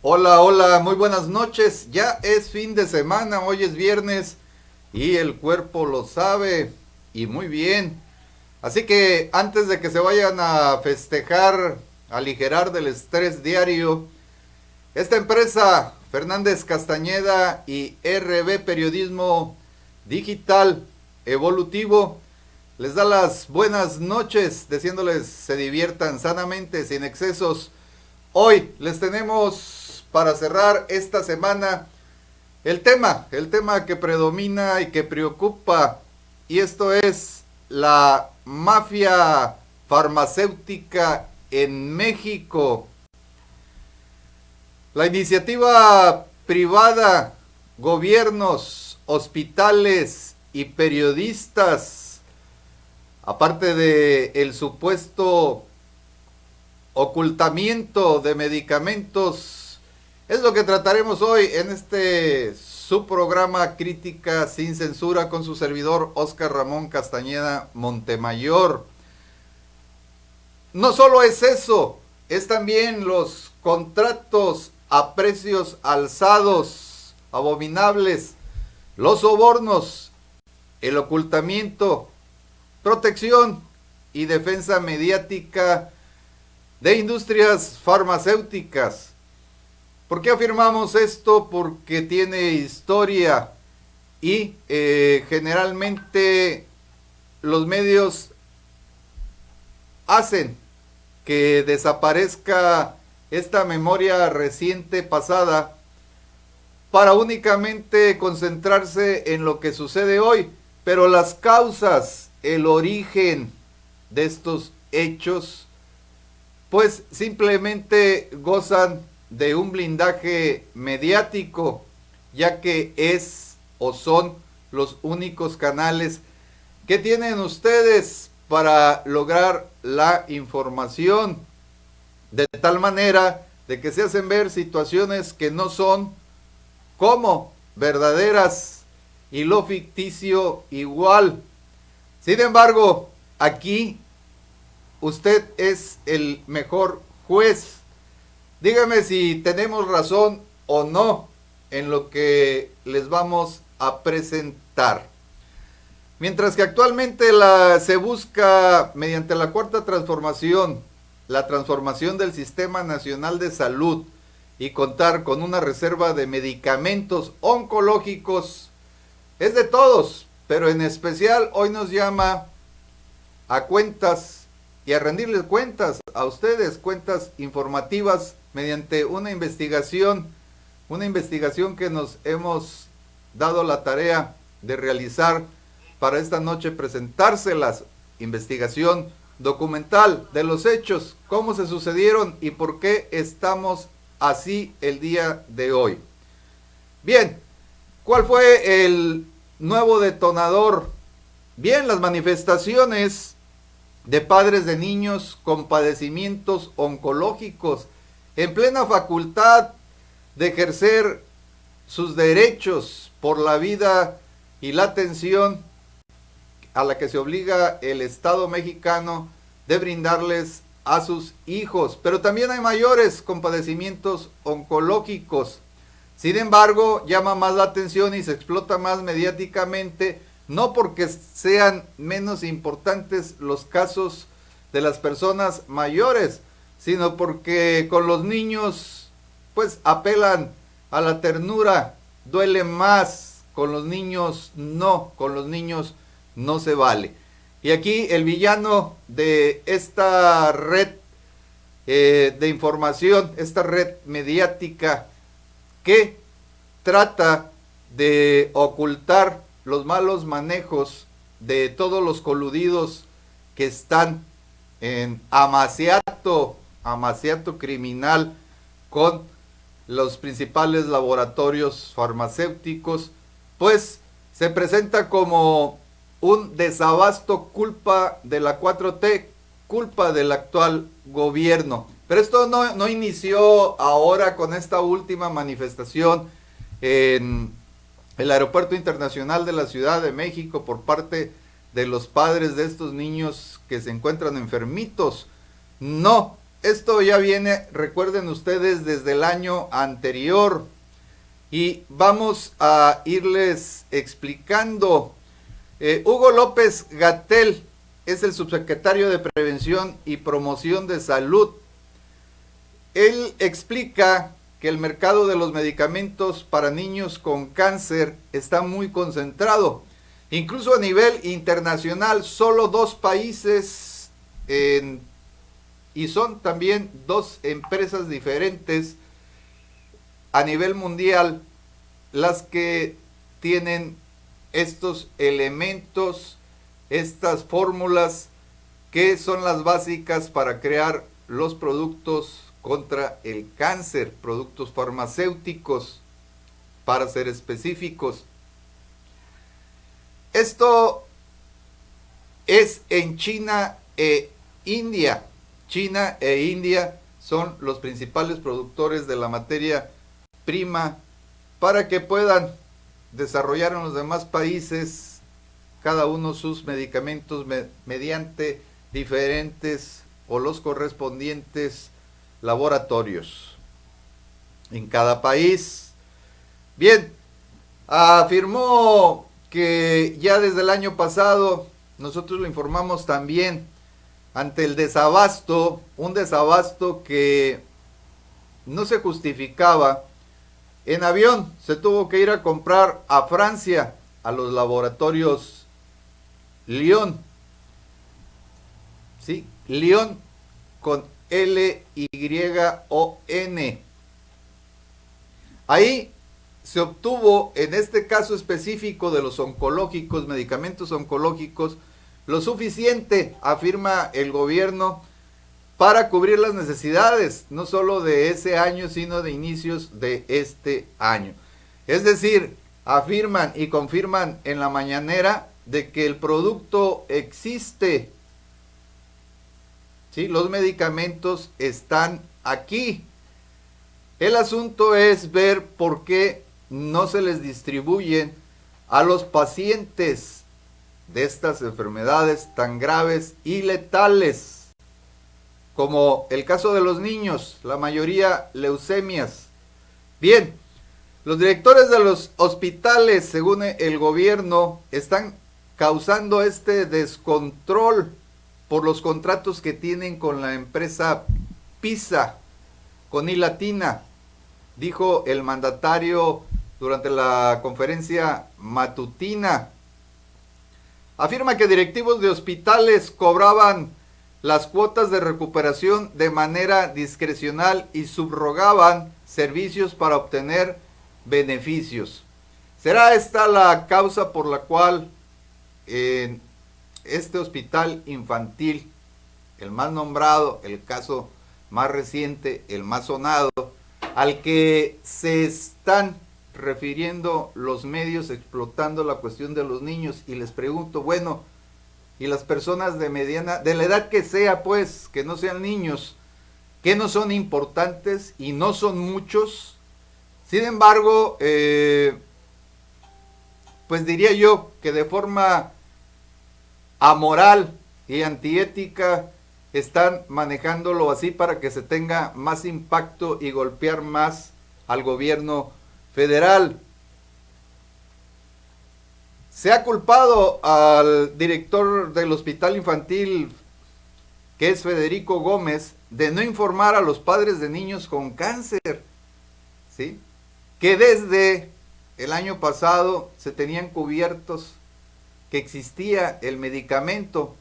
Hola, hola, muy buenas noches. Ya es fin de semana, hoy es viernes y el cuerpo lo sabe y muy bien. Así que antes de que se vayan a festejar, aligerar del estrés diario, esta empresa, Fernández Castañeda y RB Periodismo Digital Evolutivo, les da las buenas noches, diciéndoles se diviertan sanamente, sin excesos. Hoy les tenemos para cerrar esta semana el tema que predomina y que preocupa, y esto es la mafia farmacéutica en México. La iniciativa privada, gobiernos, hospitales y periodistas, aparte de el supuesto ocultamiento de medicamentos, es lo que trataremos hoy en este su programa Crítica sin Censura con su servidor Oscar Ramón Castañeda Montemayor. No solo es eso, es también los contratos a precios alzados, abominables, los sobornos, el ocultamiento, protección y defensa mediática de industrias farmacéuticas. ¿Por qué afirmamos esto? Porque tiene historia y generalmente los medios hacen que desaparezca esta memoria reciente pasada para únicamente concentrarse en lo que sucede hoy. Pero las causas, el origen de estos hechos, pues simplemente gozan de un blindaje mediático, ya que es o son los únicos canales que tienen ustedes para lograr la información, de tal manera de que se hacen ver situaciones que no son como verdaderas y lo ficticio igual. Sin embargo, aquí usted es el mejor juez. Dígame si tenemos razón o no en lo que les vamos a presentar. Mientras que actualmente se busca mediante la cuarta transformación, la transformación del Sistema Nacional de Salud y contar con una reserva de medicamentos oncológicos, es de todos, pero en especial hoy nos llama a cuentas y a rendirles cuentas a ustedes, cuentas informativas mediante una investigación que nos hemos dado la tarea de realizar para esta noche, presentárselas, investigación documental de los hechos, cómo se sucedieron y por qué estamos así el día de hoy. Bien, ¿cuál fue el nuevo detonador? Bien, las manifestaciones de padres de niños con padecimientos oncológicos en plena facultad de ejercer sus derechos por la vida y la atención a la que se obliga el Estado mexicano de brindarles a sus hijos. Pero también hay mayores con padecimientos oncológicos. Sin embargo, llama más la atención y se explota más mediáticamente, no porque sean menos importantes los casos de las personas mayores, sino porque con los niños pues apelan a la ternura, duele más, con los niños no se vale. Y aquí el villano de esta red de información, esta red mediática que trata de ocultar los malos manejos de todos los coludidos que están en amaciato criminal con los principales laboratorios farmacéuticos, pues se presenta como un desabasto culpa de la 4T, culpa del actual gobierno. Pero esto no inició ahora con esta última manifestación en el Aeropuerto Internacional de la Ciudad de México por parte de los padres de estos niños que se encuentran enfermitos. No, esto ya viene, recuerden ustedes, desde el año anterior. Y vamos a irles explicando. Hugo López-Gatell es el subsecretario de Prevención y Promoción de Salud. Él explica que el mercado de los medicamentos para niños con cáncer está muy concentrado. Incluso a nivel internacional, solo 2 países y son también 2 empresas diferentes a nivel mundial las que tienen estos elementos, estas fórmulas que son las básicas para crear los productos contra el cáncer, productos farmacéuticos, para ser específicos. Esto es en China e India. China e India son los principales productores de la materia prima para que puedan desarrollar en los demás países cada uno sus medicamentos mediante diferentes o los correspondientes laboratorios en cada país. Bien, afirmó que ya desde el año pasado, nosotros lo informamos también, ante el desabasto, un desabasto que no se justificaba. En avión se tuvo que ir a comprar a Francia, a los laboratorios Lyon. ¿Sí? Lyon con L-Y-O-N. Ahí se obtuvo, en este caso específico de los oncológicos, medicamentos oncológicos, lo suficiente, afirma el gobierno, para cubrir las necesidades, no solo de ese año, sino de inicios de este año. Es decir, afirman y confirman en la mañanera de que el producto existe. ¿Sí? Los medicamentos están aquí. El asunto es ver por qué no se les distribuyen a los pacientes de estas enfermedades tan graves y letales, como el caso de los niños, la mayoría leucemias. Bien, los directores de los hospitales, según el gobierno, están causando este descontrol por los contratos que tienen con la empresa PISA, con I latina, dijo el mandatario durante la conferencia matutina. Afirma que directivos de hospitales cobraban las cuotas de recuperación de manera discrecional y subrogaban servicios para obtener beneficios. ¿Será esta la causa por la cual en este hospital infantil, el más nombrado, el caso más reciente, el más sonado, al que se están refiriendo los medios explotando la cuestión de los niños? Y les pregunto, bueno, y las personas de mediana, de la edad que sea, pues, que no sean niños, que no son importantes y no son muchos. Sin embargo, pues diría yo que de forma amoral y antiética están manejándolo así para que se tenga más impacto y golpear más al gobierno federal. Se ha culpado al director del hospital infantil, que es Federico Gómez, de no informar a los padres de niños con cáncer, ¿sí? Que desde el año pasado se tenían cubiertos, que existía el medicamento.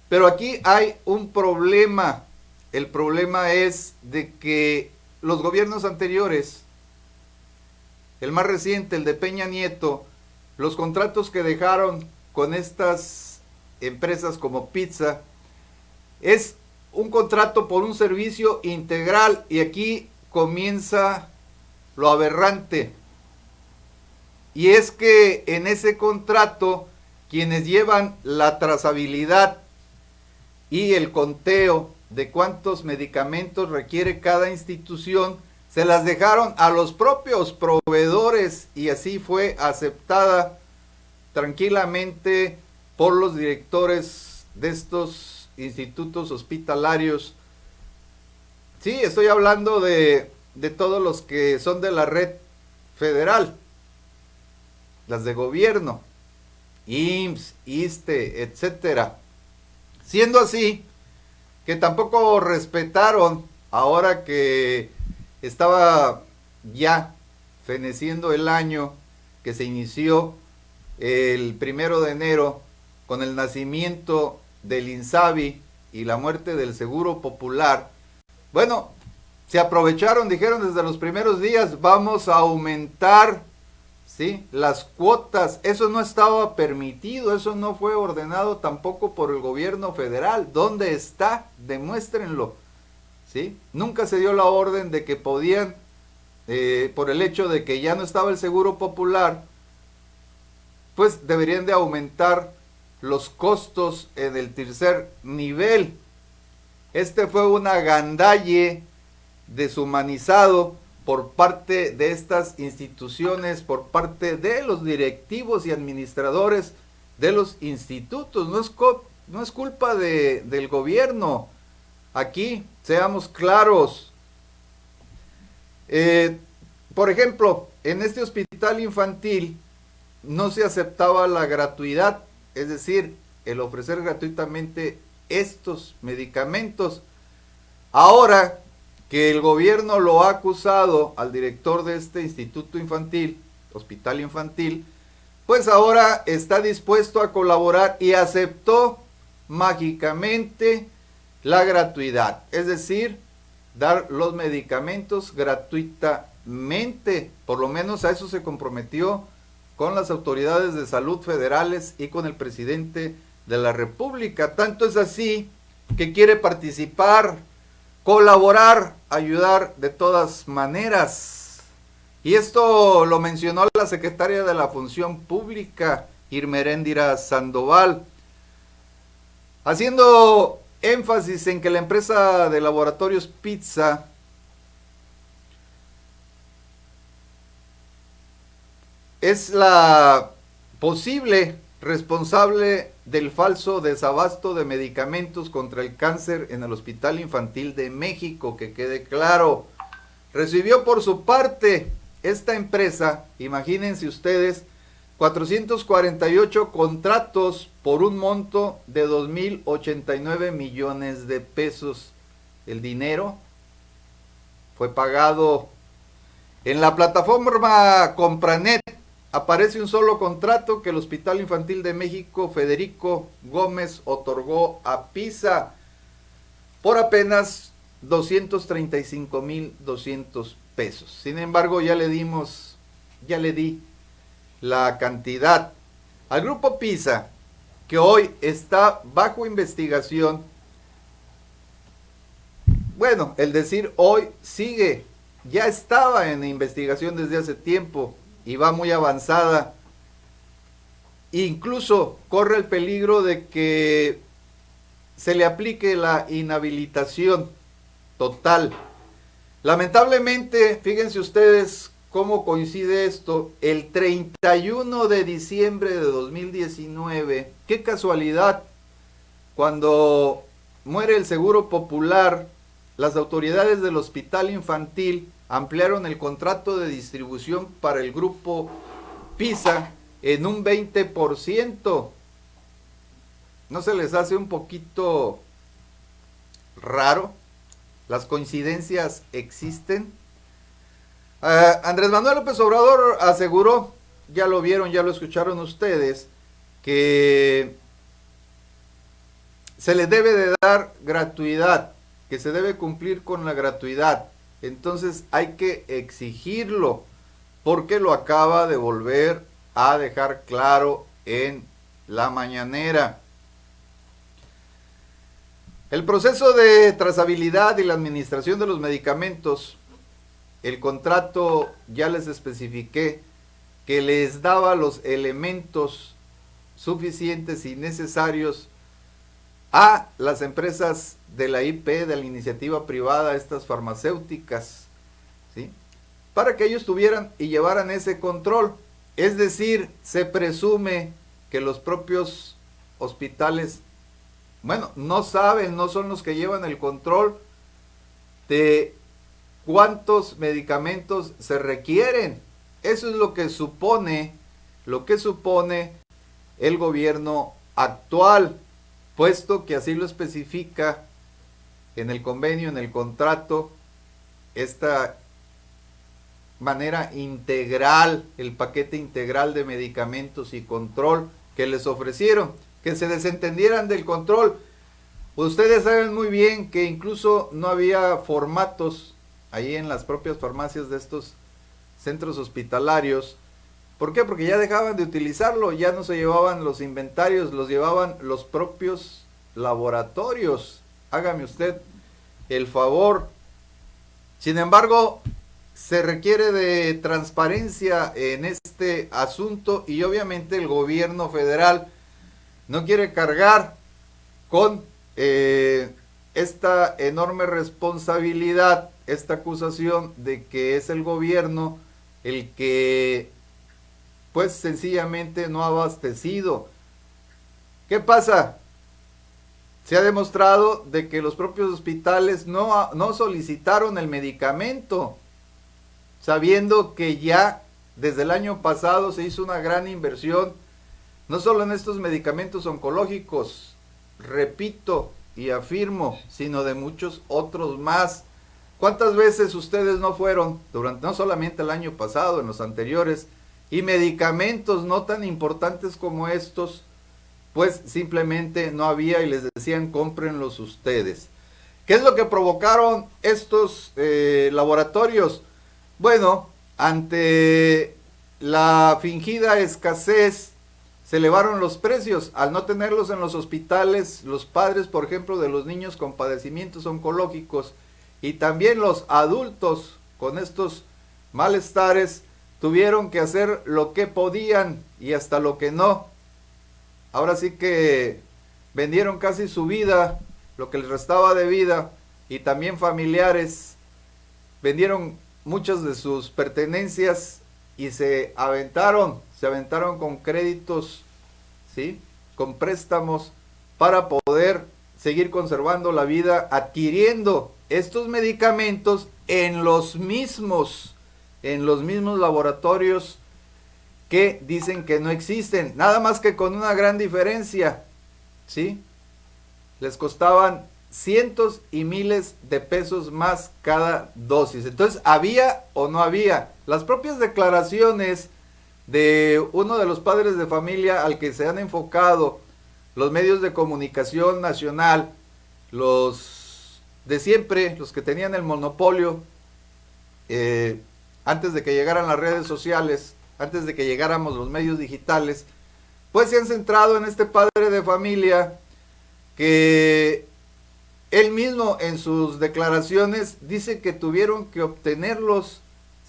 Pero aquí hay un problema. El problema es de que los gobiernos anteriores, el más reciente, el de Peña Nieto, los contratos que dejaron con estas empresas como Pizza, es un contrato por un servicio integral, y aquí comienza lo aberrante. Y es que en ese contrato, quienes llevan la trazabilidad y el conteo de cuántos medicamentos requiere cada institución, se las dejaron a los propios proveedores, y así fue aceptada tranquilamente por los directores de estos institutos hospitalarios, Sí, estoy hablando de todos los que son de la red federal, las de gobierno, IMSS, ISSSTE, etcétera. Siendo así, que tampoco respetaron, ahora que estaba ya feneciendo el año que se inició el 1 de enero con el nacimiento del INSABI y la muerte del Seguro Popular. Bueno, se aprovecharon, dijeron desde los primeros días, vamos a aumentar, ¿sí?, las cuotas. Eso no estaba permitido, eso no fue ordenado tampoco por el gobierno federal. ¿Dónde está? Demuéstrenlo, ¿sí? Nunca se dio la orden de que podían, por el hecho de que ya no estaba el Seguro Popular, pues deberían de aumentar los costos en el tercer nivel. Este fue un agandalle deshumanizado por parte de estas instituciones, por parte de los directivos y administradores de los institutos. No es culpa del gobierno. Aquí, seamos claros. Por ejemplo, en este hospital infantil no se aceptaba la gratuidad, es decir, el ofrecer gratuitamente estos medicamentos. Ahora que el gobierno lo ha acusado al director de este instituto infantil, hospital infantil, pues ahora está dispuesto a colaborar y aceptó mágicamente la gratuidad, es decir, dar los medicamentos gratuitamente. Por lo menos a eso se comprometió con las autoridades de salud federales y con el presidente de la República. Tanto es así que quiere participar, colaborar, ayudar de todas maneras. Y esto lo mencionó la secretaria de la Función Pública, Irma Heréndira Sandoval, haciendo énfasis en que la empresa de laboratorios PISA es la posible responsable del falso desabasto de medicamentos contra el cáncer en el Hospital Infantil de México, que quede claro. Recibió por su parte esta empresa, imagínense ustedes, 448 contratos por un monto de 2.089 millones de pesos. El dinero fue pagado en la plataforma Compranet. Aparece un solo contrato que el Hospital Infantil de México Federico Gómez otorgó a PISA por apenas 235,200 pesos. Sin embargo, ya le di la cantidad al grupo PISA, que hoy está bajo investigación. Bueno, el decir hoy sigue, ya estaba en investigación desde hace tiempo y va muy avanzada. Incluso corre el peligro de que se le aplique la inhabilitación total. Lamentablemente, fíjense ustedes cómo coincide esto, el 31 de diciembre de 2019, qué casualidad, cuando muere el Seguro Popular, las autoridades del Hospital Infantil ampliaron el contrato de distribución para el grupo PISA en un 20%. ¿No se les hace un poquito raro? Las coincidencias existen. Andrés Manuel López Obrador aseguró, ya lo vieron, ya lo escucharon ustedes, que se le debe de dar gratuidad, que se debe cumplir con la gratuidad. Entonces hay que exigirlo, porque lo acaba de volver a dejar claro en la mañanera. El proceso de trazabilidad y la administración de los medicamentos, el contrato, ya les especifiqué, que les daba los elementos suficientes y necesarios a las empresas de la IP, de la iniciativa privada, estas farmacéuticas, ¿sí?, para que ellos tuvieran y llevaran ese control. Es decir, se presume que los propios hospitales, bueno, no saben, no son los que llevan el control de cuántos medicamentos se requieren. Eso es lo que supone el gobierno actual, puesto que así lo especifica en el convenio, en el contrato, esta manera integral, el paquete integral de medicamentos y control que les ofrecieron, que se desentendieran del control. Ustedes saben muy bien que incluso no había formatos ahí en las propias farmacias de estos centros hospitalarios. ¿Por qué? Porque ya dejaban de utilizarlo, ya no se llevaban los inventarios, los llevaban los propios laboratorios. Hágame usted el favor. Sin embargo, se requiere de transparencia en este asunto y obviamente el gobierno federal no quiere cargar con esta enorme responsabilidad, esta acusación de que es el gobierno el que pues sencillamente no ha abastecido. ¿Qué pasa? Se ha demostrado de que los propios hospitales no solicitaron el medicamento, sabiendo que ya desde el año pasado se hizo una gran inversión, no solo en estos medicamentos oncológicos, repito y afirmo, sino de muchos otros más. ¿Cuántas veces ustedes no fueron, durante no solamente el año pasado, en los anteriores, y medicamentos no tan importantes como estos, pues simplemente no había y les decían cómprenlos ustedes? ¿Qué es lo que provocaron estos laboratorios? Bueno, ante la fingida escasez, se elevaron los precios. Al no tenerlos en los hospitales, los padres, por ejemplo, de los niños con padecimientos oncológicos y también los adultos con estos malestares, tuvieron que hacer lo que podían y hasta lo que no. Ahora sí que vendieron casi su vida, lo que les restaba de vida, y también familiares, vendieron muchas de sus pertenencias y se aventaron con créditos, ¿sí?, con préstamos para poder seguir conservando la vida, adquiriendo estos medicamentos en los mismos laboratorios que dicen que no existen, nada más que con una gran diferencia, ¿sí? Les costaban cientos y miles de pesos más cada dosis. Entonces, ¿había o no había? Las propias declaraciones de uno de los padres de familia al que se han enfocado los medios de comunicación nacional, los de siempre, los que tenían el monopolio, antes de que llegaran las redes sociales, antes de que llegáramos los medios digitales, pues se han centrado en este padre de familia que él mismo en sus declaraciones dice que tuvieron que obtenerlos,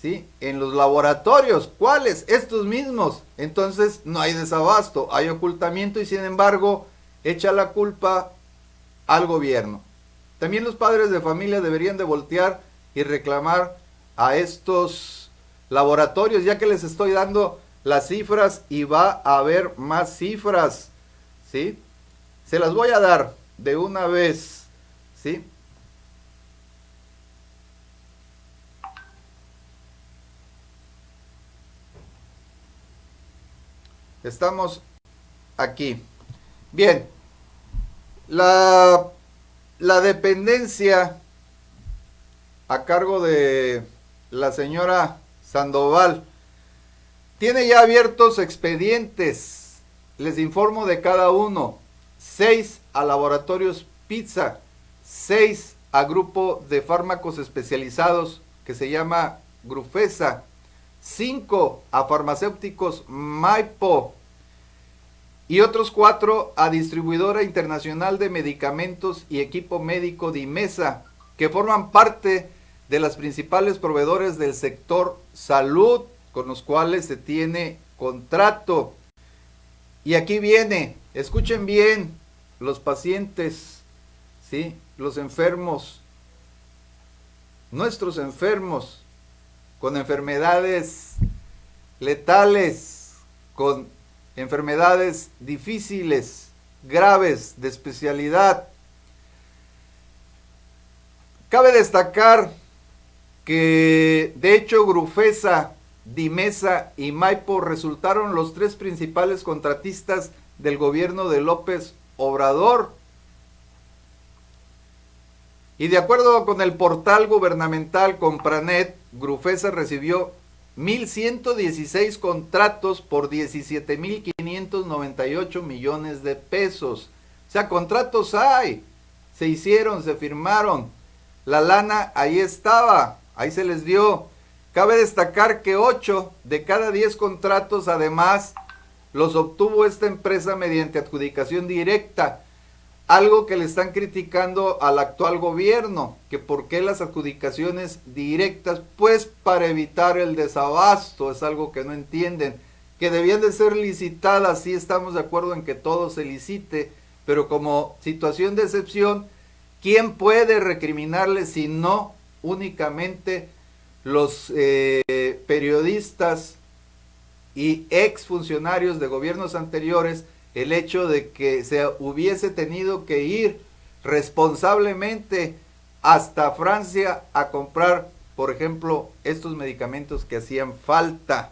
¿sí?, en los laboratorios. ¿Cuáles? Estos mismos. Entonces no hay desabasto, hay ocultamiento y sin embargo echa la culpa al gobierno. También los padres de familia deberían de voltear y reclamar a estos laboratorios, ya que les estoy dando las cifras y va a haber más cifras, ¿sí? Se las voy a dar de una vez, ¿sí? Estamos aquí. Bien, la dependencia a cargo de la señora Sandoval tiene ya abiertos expedientes. Les informo de cada uno. 6 a Laboratorios Pizza, 6 a Grupo de Fármacos Especializados que se llama Grufesa, 5 a Farmacéuticos Maipo y otros 4 a Distribuidora Internacional de Medicamentos y Equipo Médico Dimesa, que forman parte de las principales proveedores del sector salud con los cuales se tiene contrato. Y aquí viene, escuchen bien, los pacientes, ¿sí?, los enfermos, nuestros enfermos con enfermedades letales, con enfermedades difíciles, graves, de especialidad. Cabe destacar que de hecho Grufesa, Dimesa y Maipo resultaron los tres principales contratistas del gobierno de López Obrador. Y de acuerdo con el portal gubernamental Compranet, Grufesa recibió 1,116 contratos por 17,598 millones de pesos. O sea, contratos hay, se hicieron, se firmaron, la lana ahí estaba, ahí se les dio. Cabe destacar que 8 de cada 10 contratos además los obtuvo esta empresa mediante adjudicación directa. Algo que le están criticando al actual gobierno, que por qué las adjudicaciones directas, pues para evitar el desabasto, es algo que no entienden, que debían de ser licitadas, sí estamos de acuerdo en que todo se licite, pero como situación de excepción, ¿quién puede recriminarle si no únicamente los periodistas y exfuncionarios de gobiernos anteriores, el hecho de que se hubiese tenido que ir responsablemente hasta Francia a comprar, por ejemplo, estos medicamentos que hacían falta?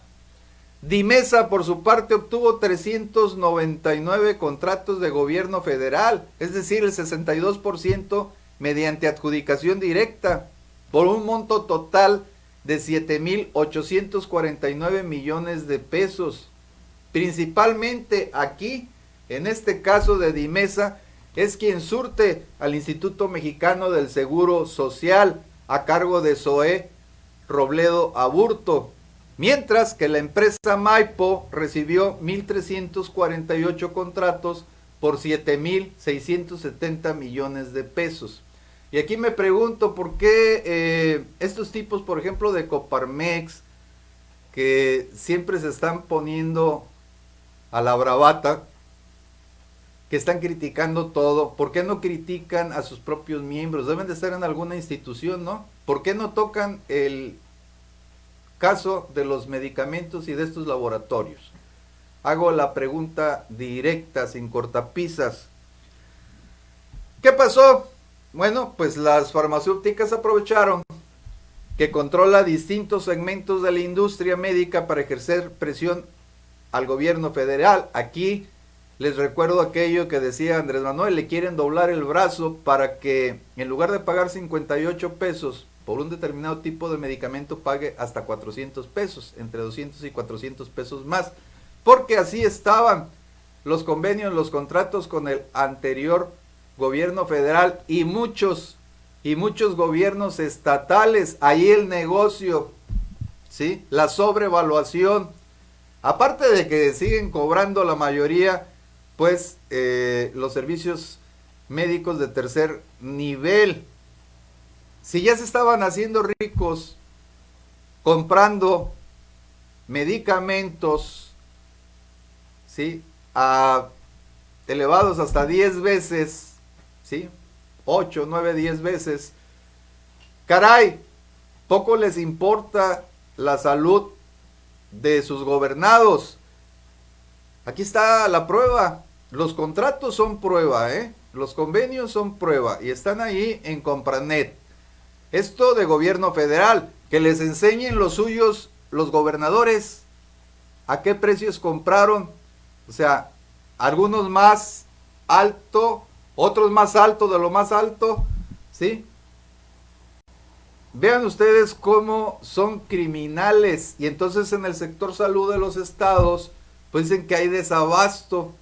Dimesa, por su parte, obtuvo 399 contratos de gobierno federal, es decir, el 62% mediante adjudicación directa, por un monto total de 7,849 millones de pesos. Principalmente aquí, en este caso de Dimesa, es quien surte al Instituto Mexicano del Seguro Social a cargo de Zoé Robledo Aburto, mientras que la empresa Maipo recibió 1,348 contratos por 7,670 millones de pesos. Y aquí me pregunto por qué estos tipos, por ejemplo, de Coparmex, que siempre se están poniendo a la bravata, que están criticando todo, ¿por qué no critican a sus propios miembros? Deben de estar en alguna institución, ¿no? ¿Por qué no tocan el caso de los medicamentos y de estos laboratorios? Hago la pregunta directa, sin cortapisas. ¿Qué pasó? Bueno, pues las farmacéuticas aprovecharon que controla distintos segmentos de la industria médica para ejercer presión al gobierno federal. Aquí les recuerdo aquello que decía Andrés Manuel, le quieren doblar el brazo para que en lugar de pagar 58 pesos por un determinado tipo de medicamento pague hasta 400 pesos, entre 200 y 400 pesos más, porque así estaban los convenios, los contratos con el anterior gobierno federal y muchos gobiernos estatales. Ahí el negocio, ¿sí? La sobrevaluación, aparte de que siguen cobrando la mayoría, pues los servicios médicos de tercer nivel. Si ya se estaban haciendo ricos comprando medicamentos, ¿sí? Elevados hasta 10 veces, ¿sí? 8, 9, 10 veces. Caray, poco les importa la salud de sus gobernados. Aquí está la prueba. Los contratos son prueba, los convenios son prueba y están ahí en Compranet. Esto de gobierno federal, que les enseñen los suyos, los gobernadores, a qué precios compraron. O sea, algunos más alto, otros más alto de lo más alto, ¿sí? Vean ustedes cómo son criminales. Y entonces en el sector salud de los estados, pues dicen que hay desabasto.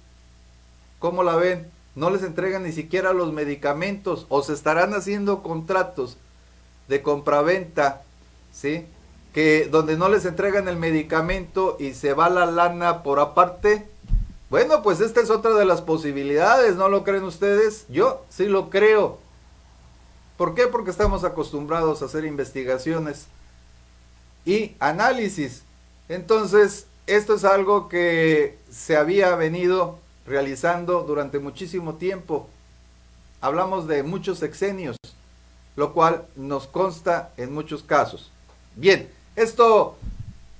¿Cómo la ven? No les entregan ni siquiera los medicamentos, o se estarán haciendo contratos de compraventa, ¿sí? Que donde no les entregan el medicamento y se va la lana por aparte. Bueno, pues esta es otra de las posibilidades, ¿no lo creen ustedes? Yo sí lo creo. ¿Por qué? Porque estamos acostumbrados a hacer investigaciones y análisis. Entonces, esto es algo que se había venido realizando durante muchísimo tiempo. Hablamos de muchos sexenios, lo cual nos consta en muchos casos. Bien, esto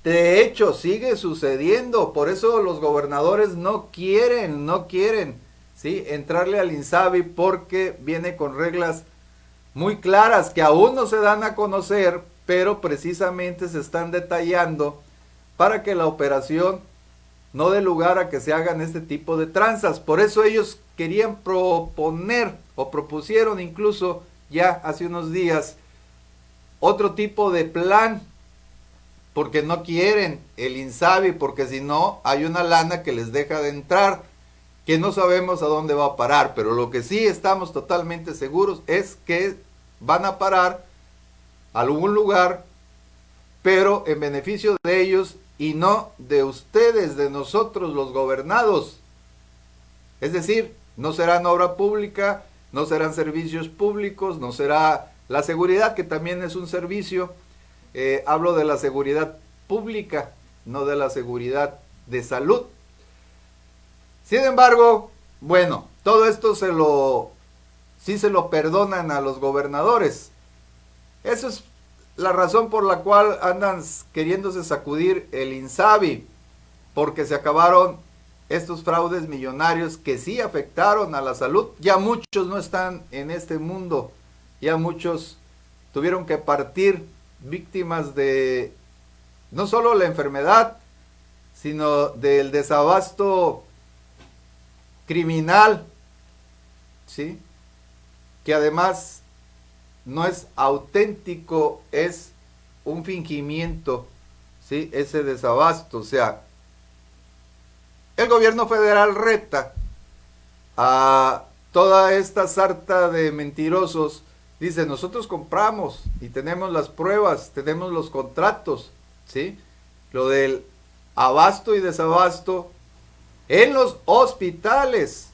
de hecho sigue sucediendo, por eso los gobernadores no quieren, ¿sí? Entrarle al INSABI porque viene con reglas muy claras que aún no se dan a conocer, pero precisamente se están detallando para que la operación no dé lugar a que se hagan este tipo de tranzas. Por eso ellos querían proponer o propusieron incluso ya hace unos días otro tipo de plan, porque no quieren el INSABI, porque si no hay una lana que les deja de entrar, que no sabemos a dónde va a parar, pero lo que sí estamos totalmente seguros es que van a parar a algún lugar, pero en beneficio de ellos y no de ustedes, de nosotros los gobernados. Es decir, no serán obra pública, no serán servicios públicos, no será la seguridad, que también es un servicio. Hablo de la seguridad pública, no de la seguridad de salud. Sin embargo, bueno, todo esto sí se lo perdonan a los gobernadores. Eso es la razón por la cual andan queriéndose sacudir el INSABI, porque se acabaron estos fraudes millonarios que sí afectaron a la salud. Ya muchos no están en este mundo, ya muchos tuvieron que partir víctimas de no solo la enfermedad, sino del desabasto criminal, ¿sí? Que además no es auténtico, es un fingimiento, ¿sí? Ese desabasto. O sea, el gobierno federal reta a toda esta sarta de mentirosos. Dice, nosotros compramos y tenemos las pruebas, tenemos los contratos, ¿sí? Lo del abasto y desabasto en los hospitales.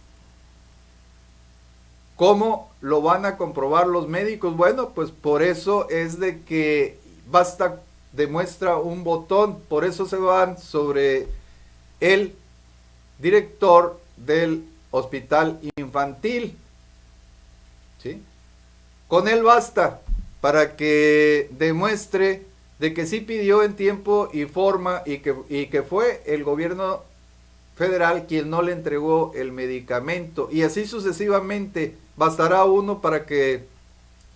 ¿Cómo lo van a comprobar los médicos? Bueno, pues por eso es de que basta, demuestra un botón, por eso se van sobre el director del hospital infantil, ¿sí? Con él basta para que demuestre de que sí pidió en tiempo y forma y que fue el gobierno federal quien no le entregó el medicamento, y así sucesivamente. Bastará uno para que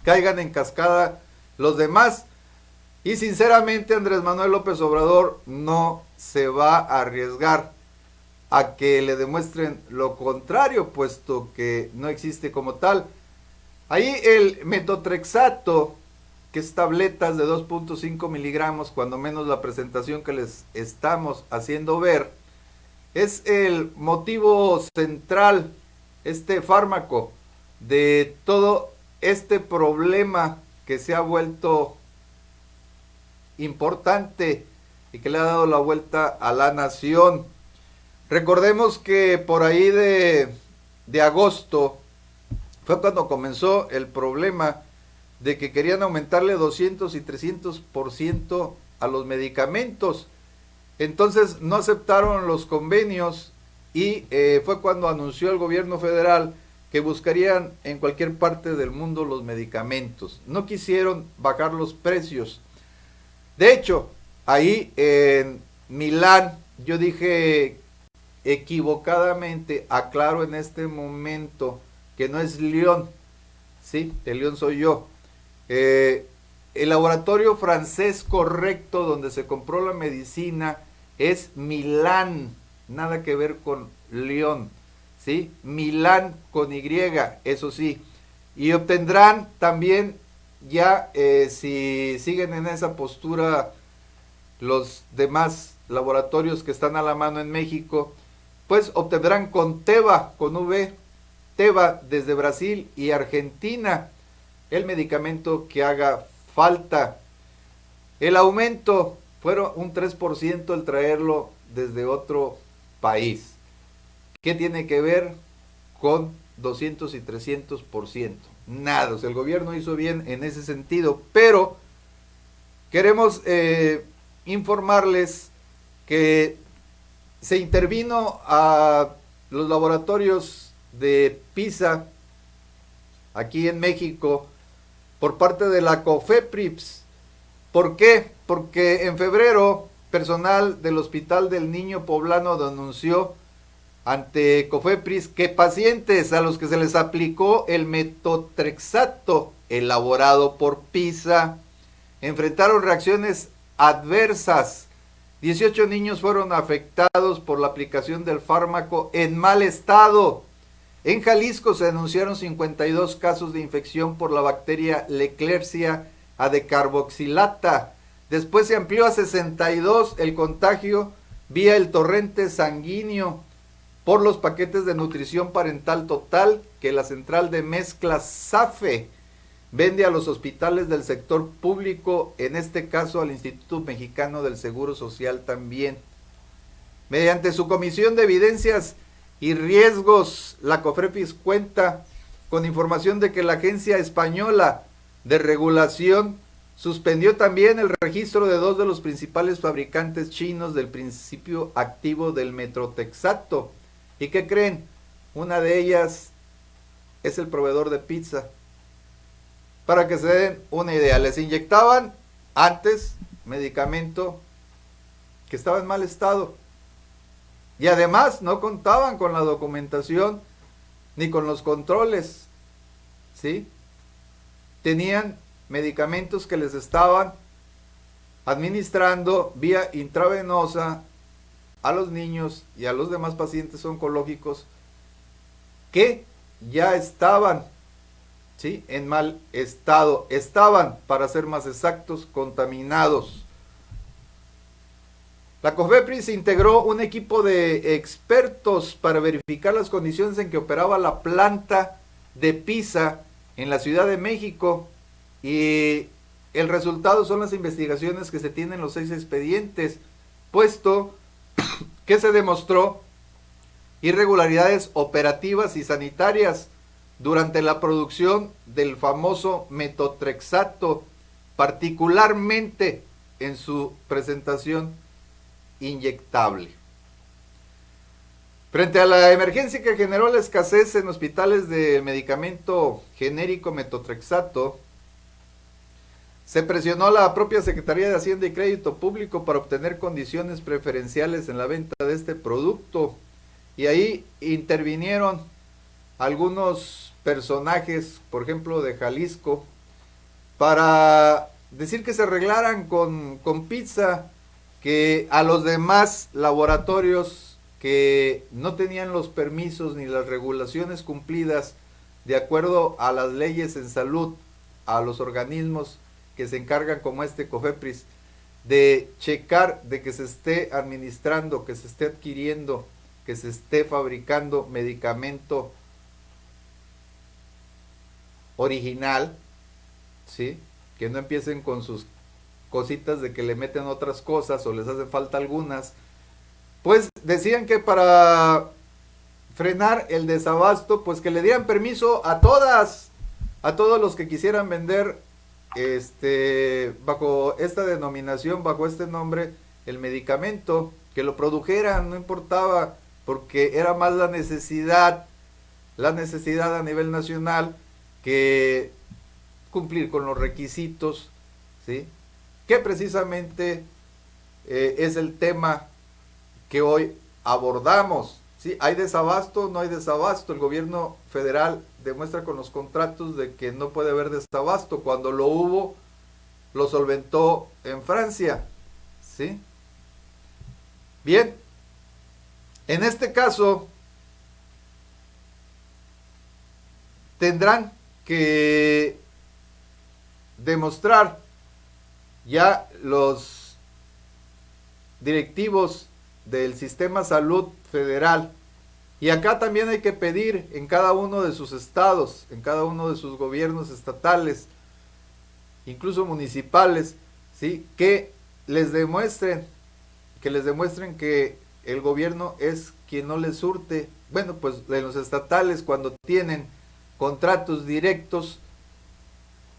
caigan en cascada los demás. Y sinceramente Andrés Manuel López Obrador no se va a arriesgar a que le demuestren lo contrario, puesto que no existe como tal. Ahí el metotrexato, que es tabletas de 2.5 miligramos, cuando menos la presentación que les estamos haciendo ver, es el motivo central, este fármaco, de todo este problema que se ha vuelto importante y que le ha dado la vuelta a la nación. Recordemos que por ahí de agosto fue cuando comenzó el problema de que querían aumentarle 200 y 300% a los medicamentos. Entonces no aceptaron los convenios y fue cuando anunció el gobierno federal que buscarían en cualquier parte del mundo los medicamentos. No quisieron bajar los precios. De hecho, ahí en Milán, yo dije equivocadamente, aclaro en este momento, que no es Lyon, sí, el Lyon soy yo. El laboratorio francés correcto donde se compró la medicina es Milán, nada que ver con Lyon, ¿sí? Milán con Y, eso sí. Y obtendrán también, ya si siguen en esa postura los demás laboratorios que están a la mano en México, pues obtendrán con Teva, con V, Teva desde Brasil y Argentina, el medicamento que haga falta. El aumento fueron un 3% el traerlo desde otro país. ¿Qué tiene que ver con 200 y 300%? Nada, o sea, el gobierno hizo bien en ese sentido, pero queremos informarles que se intervino a los laboratorios de PISA aquí en México por parte de la COFEPRIS. ¿Por qué? Porque en febrero personal del Hospital del Niño Poblano denunció ante Cofepris que pacientes a los que se les aplicó el metotrexato elaborado por PISA enfrentaron reacciones adversas. 18 niños fueron afectados por la aplicación del fármaco en mal estado. En Jalisco se denunciaron 52 casos de infección por la bacteria Leclercia adecarboxilata. Después se amplió a 62 el contagio vía el torrente sanguíneo por los paquetes de nutrición parental total que la central de mezclas SAFE vende a los hospitales del sector público, en este caso al Instituto Mexicano del Seguro Social también. Mediante su Comisión de Evidencias y Riesgos, la COFEPRIS cuenta con información de que la Agencia Española de Regulación suspendió también el registro de 2 de los principales fabricantes chinos del principio activo del metotrexato. ¿Y qué creen? Una de ellas es el proveedor de pizza. Para que se den una idea, les inyectaban antes medicamento que estaba en mal estado. Y además no contaban con la documentación ni con los controles, ¿sí? Tenían medicamentos que les estaban administrando vía intravenosa a los niños y a los demás pacientes oncológicos que ya estaban, ¿sí?, en mal estado. Estaban, para ser más exactos, contaminados. La COFEPRIS integró un equipo de expertos para verificar las condiciones en que operaba la planta de PISA en la Ciudad de México, y el resultado son las investigaciones que se tienen en los 6 expedientes, puesto que se demostró irregularidades operativas y sanitarias durante la producción del famoso metotrexato, particularmente en su presentación inyectable. Frente a la emergencia que generó la escasez en hospitales de medicamento genérico metotrexato, se presionó a la propia Secretaría de Hacienda y Crédito Público para obtener condiciones preferenciales en la venta de este producto, y ahí intervinieron algunos personajes, por ejemplo de Jalisco, para decir que se arreglaran con pizza, que a los demás laboratorios que no tenían los permisos ni las regulaciones cumplidas de acuerdo a las leyes en salud, a los organismos que se encargan, como este COFEPRIS, de checar de que se esté administrando, que se esté adquiriendo, que se esté fabricando medicamento original, ¿sí?, que no empiecen con sus cositas de que le meten otras cosas o les hace falta algunas. Pues decían que para frenar el desabasto, pues que le dieran permiso a todos los que quisieran vender bajo esta denominación, bajo este nombre, el medicamento, que lo produjeran, no importaba, porque era más la necesidad a nivel nacional que cumplir con los requisitos, ¿sí?, que precisamente es el tema que hoy abordamos, ¿sí? ¿Hay desabasto? No hay desabasto. El gobierno federal demuestra con los contratos de que no puede haber desabasto. Cuando lo hubo, lo solventó en Francia, ¿sí? Bien, en este caso tendrán que demostrar ya los directivos del sistema salud federal, y acá también hay que pedir en cada uno de sus estados, en cada uno de sus gobiernos estatales, incluso municipales, ¿sí?, que les demuestren que el gobierno es quien no les surte. Bueno, pues de los estatales, cuando tienen contratos directos,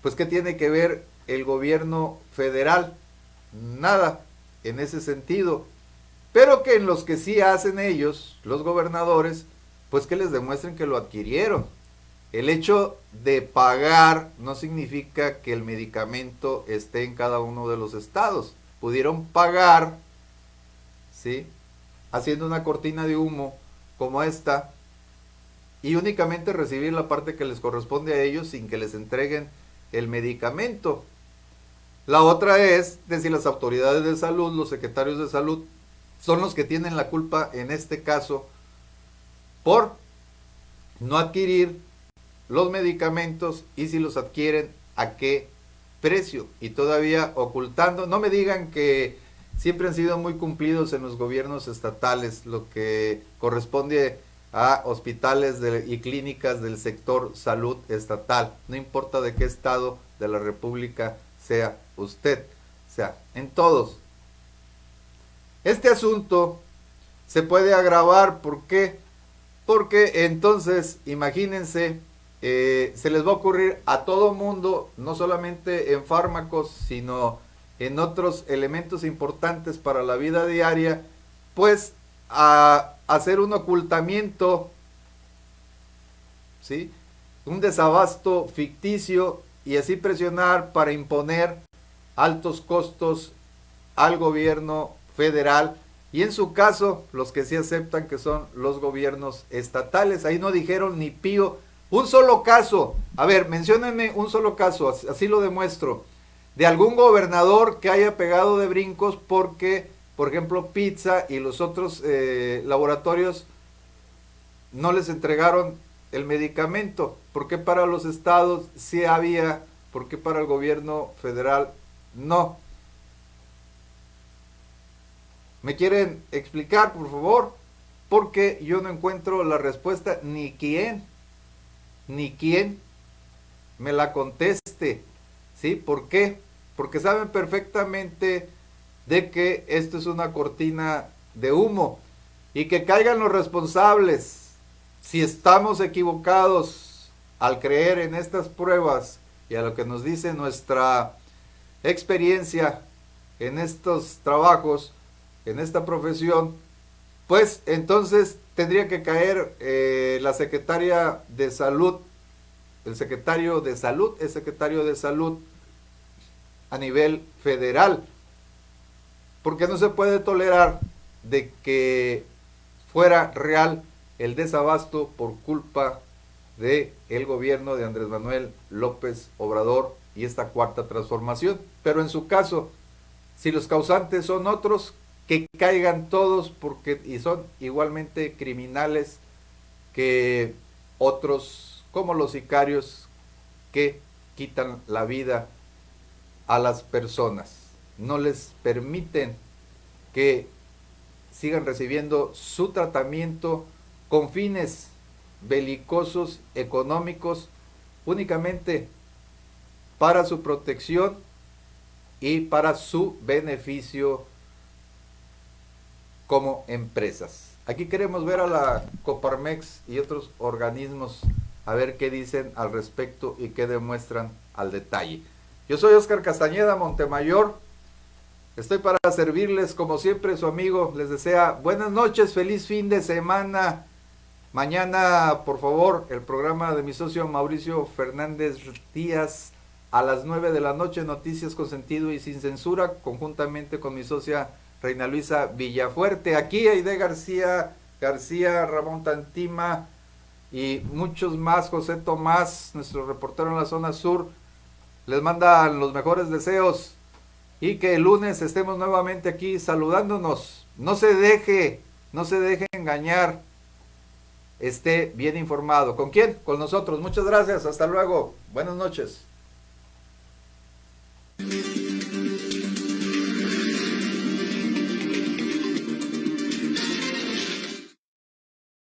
pues ¿qué tiene que ver el gobierno federal? Nada en ese sentido. Pero que en los que sí hacen ellos, los gobernadores, pues que les demuestren que lo adquirieron. El hecho de pagar no significa que el medicamento esté en cada uno de los estados. Pudieron pagar, ¿sí?, haciendo una cortina de humo como esta y únicamente recibir la parte que les corresponde a ellos sin que les entreguen el medicamento. La otra es de si las autoridades de salud, los secretarios de salud, son los que tienen la culpa en este caso por no adquirir los medicamentos y si los adquieren a qué precio y todavía ocultando. No me digan que siempre han sido muy cumplidos en los gobiernos estatales lo que corresponde a hospitales y clínicas del sector salud estatal, no importa de qué estado de la república sea usted, o sea, en todos. Este asunto se puede agravar, ¿por qué? Porque entonces, imagínense, se les va a ocurrir a todo mundo, no solamente en fármacos, sino en otros elementos importantes para la vida diaria, pues a hacer un ocultamiento, ¿sí? Un desabasto ficticio y así presionar para imponer altos costos al gobierno federal y en su caso los que sí aceptan que son los gobiernos estatales. Ahí no dijeron ni pío. Un solo caso, a ver, menciónenme un solo caso, así lo demuestro, de algún gobernador que haya pegado de brincos porque, por ejemplo, Pizza y los otros laboratorios no les entregaron el medicamento. ¿Por qué para los estados sí había? ¿Por qué para el gobierno federal no? ¿Me quieren explicar, por favor? Porque yo no encuentro la respuesta ni quién me la conteste. ¿Sí? ¿Por qué? Porque saben perfectamente de que esto es una cortina de humo y que caigan los responsables. Si estamos equivocados al creer en estas pruebas y a lo que nos dice nuestra experiencia en estos trabajos, en esta profesión, pues entonces tendría que caer la secretaria de salud, el secretario de salud a nivel federal, porque no se puede tolerar de que fuera real el desabasto por culpa de el gobierno de Andrés Manuel López Obrador y esta cuarta transformación. Pero en su caso, si los causantes son otros, que caigan todos porque y son igualmente criminales que otros, como los sicarios que quitan la vida a las personas. No les permiten que sigan recibiendo su tratamiento con fines belicosos, económicos, únicamente para su protección y para su beneficio como empresas. Aquí queremos ver a la Coparmex y otros organismos a ver qué dicen al respecto y qué demuestran al detalle. Yo soy Oscar Castañeda Montemayor, estoy para servirles como siempre, su amigo les desea buenas noches, feliz fin de semana. Mañana, por favor, el programa de mi socio Mauricio Fernández Díaz a las 9 de la noche, noticias con sentido y sin censura, conjuntamente con mi socia Reina Luisa Villafuerte. Aquí Aide García, Ramón Tantima y muchos más, José Tomás, nuestro reportero en la zona sur, les mandan los mejores deseos y que el lunes estemos nuevamente aquí saludándonos. No se deje engañar, esté bien informado. ¿Con quién? Con nosotros. Muchas gracias, hasta luego, buenas noches.